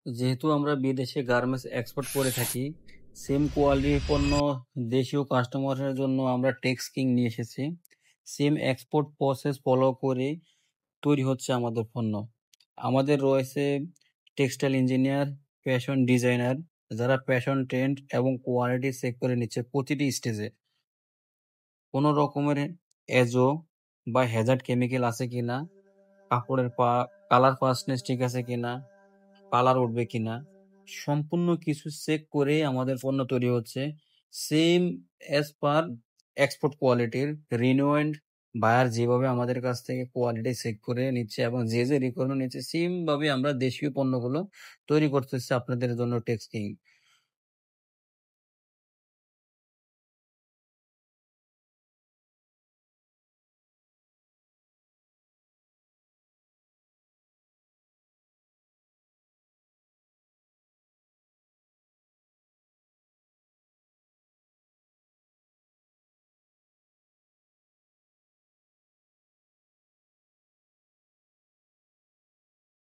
যেহেতু আমরা বিদেশে গার্মেন্টস এক্সপোর্ট করে থাকি, সেম কোয়ালিটির পণ্য দেশীয় কাস্টমারের জন্য আমরা টেক্স কিং নিয়ে এসেছি। সেম এক্সপোর্ট প্রসেস ফলো করে তৈরি হচ্ছে আমাদের পণ্য। আমাদের রয়েছে টেক্সটাইল ইঞ্জিনিয়ার, ফ্যাশন ডিজাইনার, যারা ফ্যাশন ট্রেন্ড এবং কোয়ালিটি চেক করে নিচ্ছে প্রতিটি স্টেজে। কোনো রকমের এজো বা হ্যাজার্ড কেমিক্যাল আছে কিনা, কাপড়ের কালার ফাস্টনেস ঠিক আছে কিনা, কালার উঠবে কিনা, সম্পূর্ণ কিছু চেক করে আমাদের পণ্য তৈরি হচ্ছে। সেম অ্যাজ পার এক্সপোর্ট কোয়ালিটির রিনোয়েন্ট বায়ার যেভাবে আমাদের কাছ থেকে কোয়ালিটি চেক করে নিচ্ছে এবং যে রিকোয়ারমেন্ট নিচ্ছে, সেম ভাবে আমরা দেশীয় পণ্যগুলো তৈরি করতেছি আপনাদের জন্য টেক্সটিং।